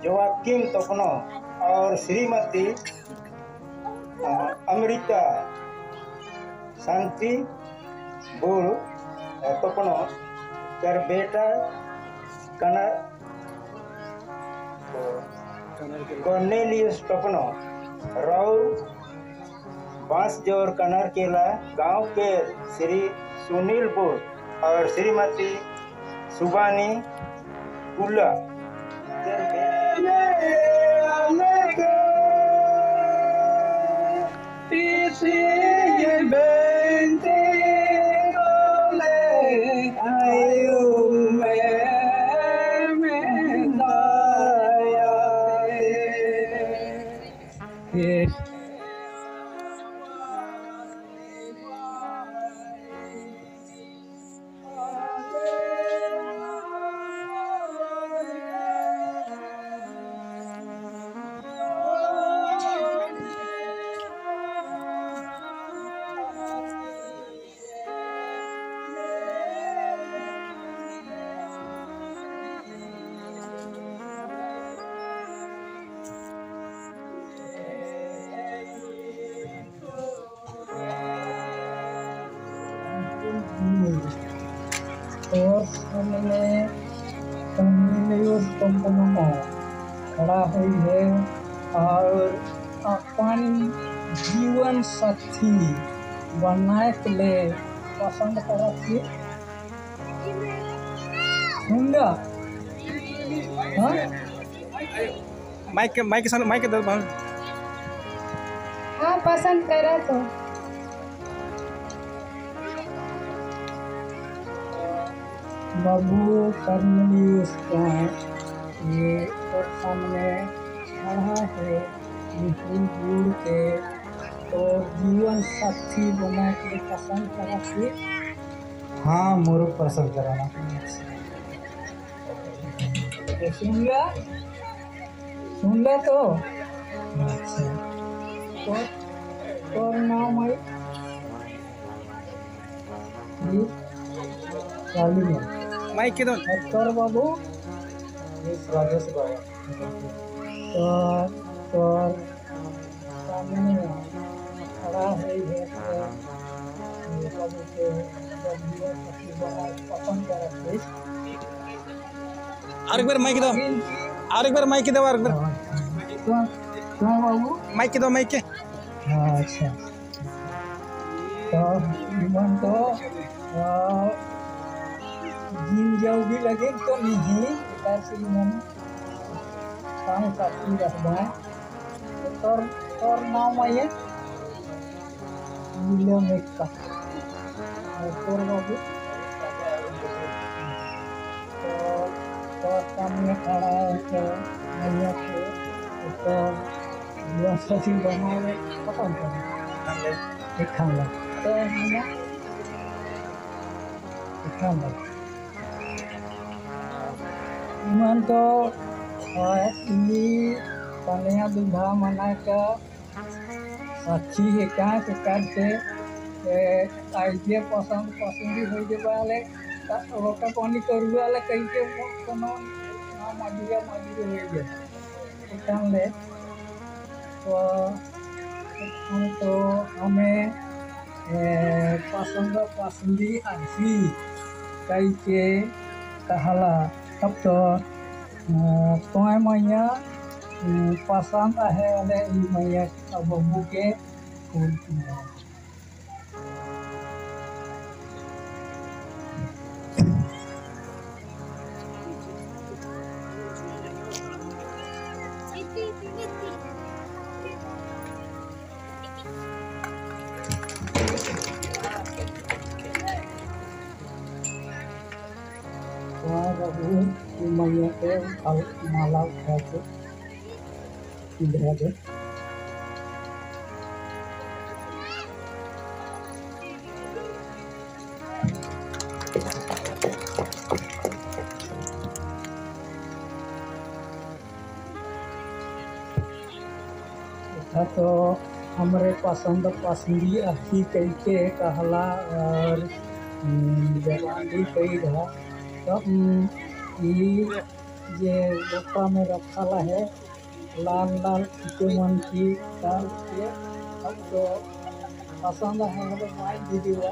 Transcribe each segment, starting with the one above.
Joaquim Topno और श्रीमती अमृता शांति bull Topno कर बेटा कॉर्नेलियस तोपनो राउर बांसजोर कनरकेला गांव के श्री सुनील बुल और श्रीमती सुबानी कुल्ला और सामने खड़ा हुई है और अपन जीवन साथी बनाए के लिए पसंद करती सुंगा माइक के हाँ पसंद करा तो बाबू कर्नलियस ये और सामने खड़ा है गुड़ के और जीवन साथी बना के पसंद करा थी। हाँ मोर पसंद कराना सुन ला तो अच्छा तो नाम है माइक के दो तोर बाबू राजेश बाबा तोर सामने खड़ा है बाबू के पसंद करते और एक बार माइक दो और एक बार माइक दो और एक बार बाबू माइक दो माइक के अच्छा तो जिम जाओ भी लगे तो नहीं ऐसे मन काम साथी रखना है और नाम है विलियम का और बाबू तो सामने खड़ा है तो भैया को तो साथी बनाए पसंद करें खाना तो खाना इमान तो ini कन्या विवाह मना का साक्षी है कहाँ के करते आइडिया पसंद हो जाए वाले रोटा पानी करुआ वाले कहीं के कोनो maju aja. Ikan le, तो हम तो हमें पसंदी आसी कई के कहला तब तो तोय मैया पसंद है वाले ई मैया अब बुके फूल मैया के माला उठा के इधर दे तो हमारे पसंदी अच्छी कई के कहला और जवानी कई रहा तब ये लोटा में रखा है लाल लाल मन की डाल के अब तो पसंद है तो माइक वीडियो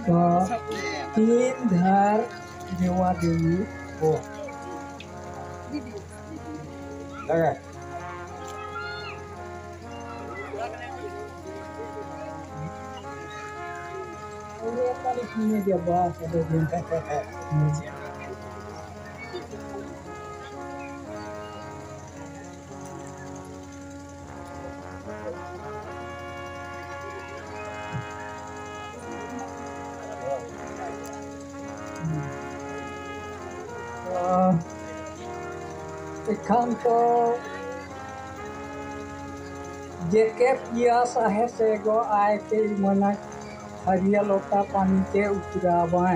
तो तीन धार देवा देवी हो लगा और ये तारीख में जब बात है दिन तक इखान तो जेके पियास है से गो आए के मना हरिया लोटा पानी के उतरावा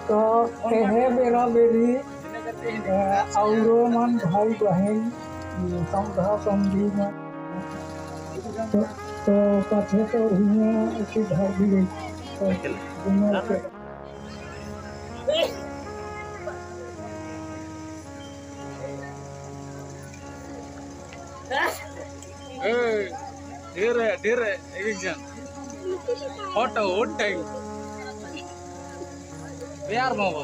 तो यह मेरा मेरी और मन भाई बहन समझा समझी में तो कथे तो इसी घर भी गई धीरे धीरे एक जन फोटो उठाई यार मामा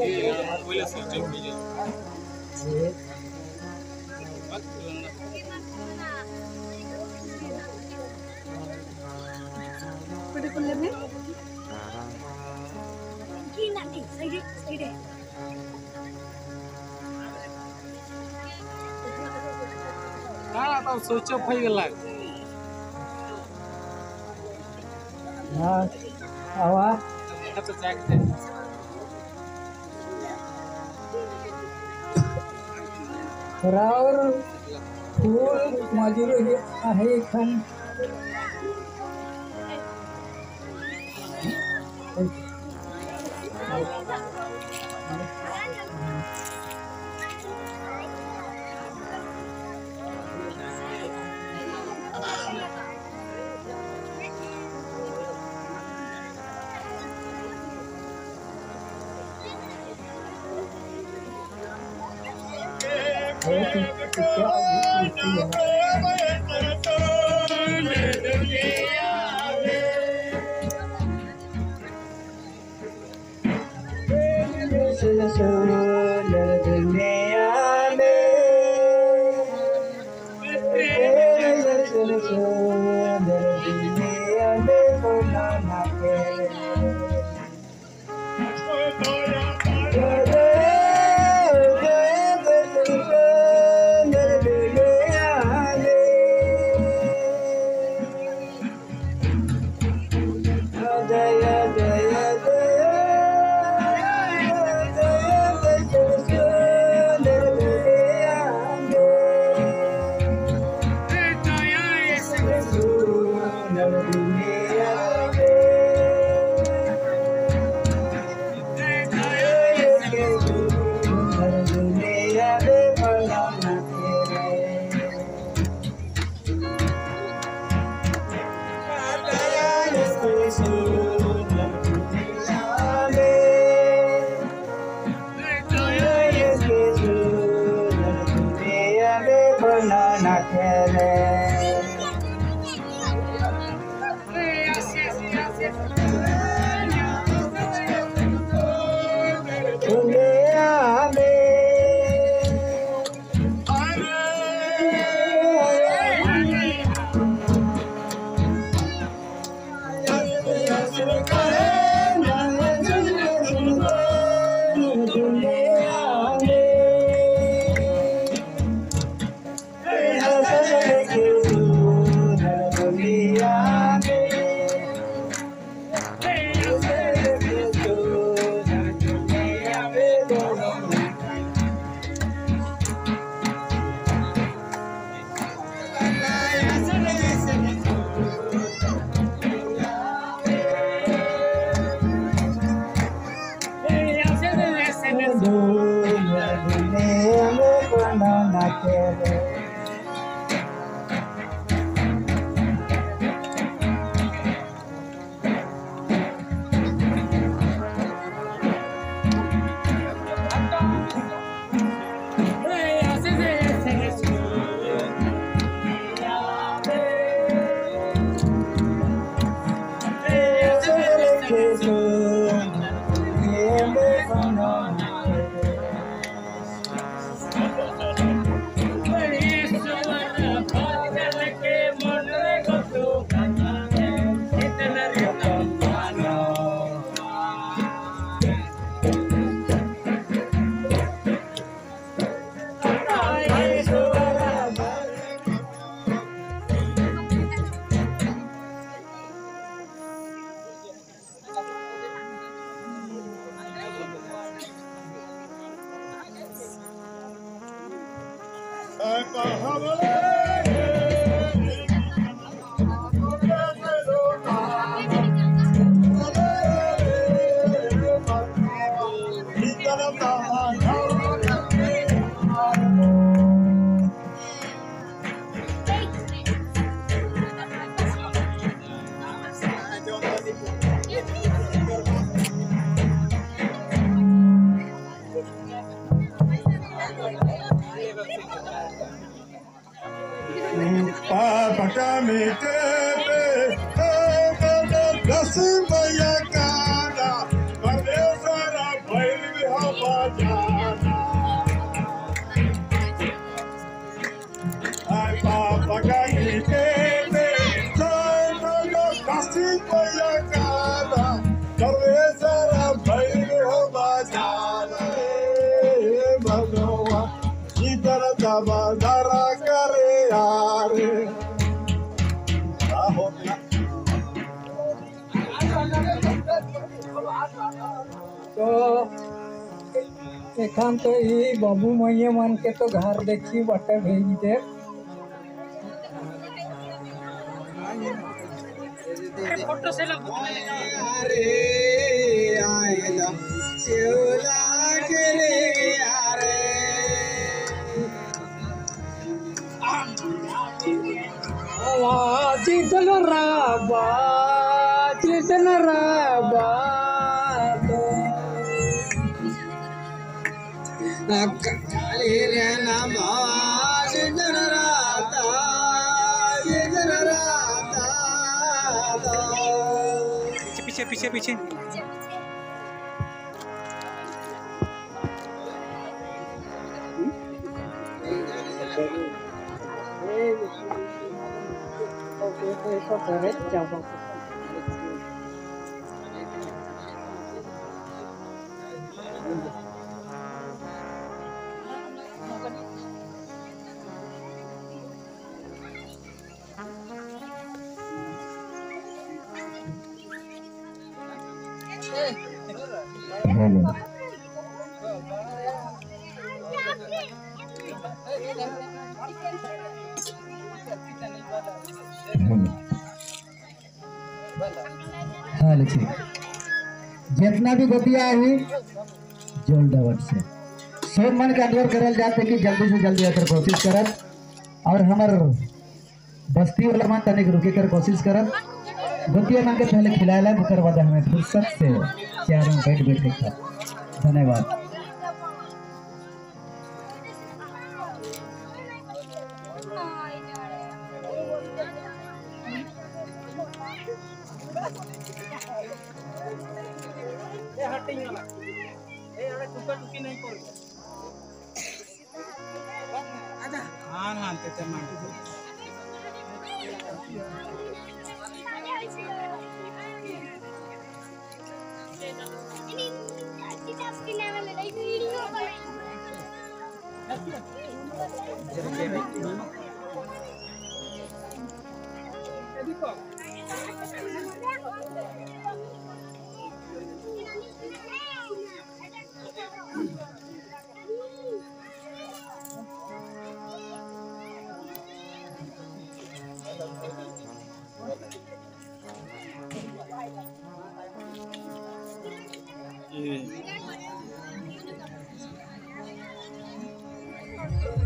ये बोले सोचे मुझे pada kuliahnya gila nih saya deh हाँ तो सोचो भाई गला हाँ आवा तो जागते राउर फूल मजूर आहे खान एखान तो ये बाबू मैया मन के तो घर देखी बटे भेज दे फोटो से अरे आएला चोला करे यारे आवाज जितन राबा काले रे ना पीछे पीछे पीछे हाँ लिखिए जितना भी गोतिया है जोल डबट से सब मन के अंदर करल जाते कि जल्दी से जल्दी आकर कोशिश करत और हमार बस्ती वाला मन तनिक रुके कर कोशिश करत गोतिया मन के पहले खिलाएला ओकर बाद हमें फुर्सत से चारों बैठ बैठ के खा धन्यवाद।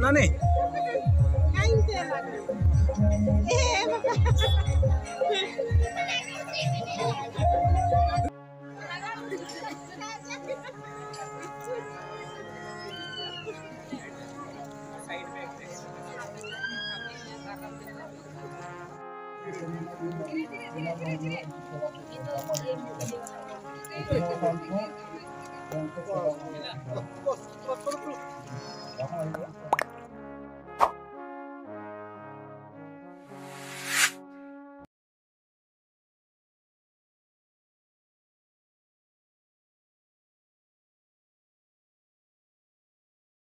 Nani? Terima kasih.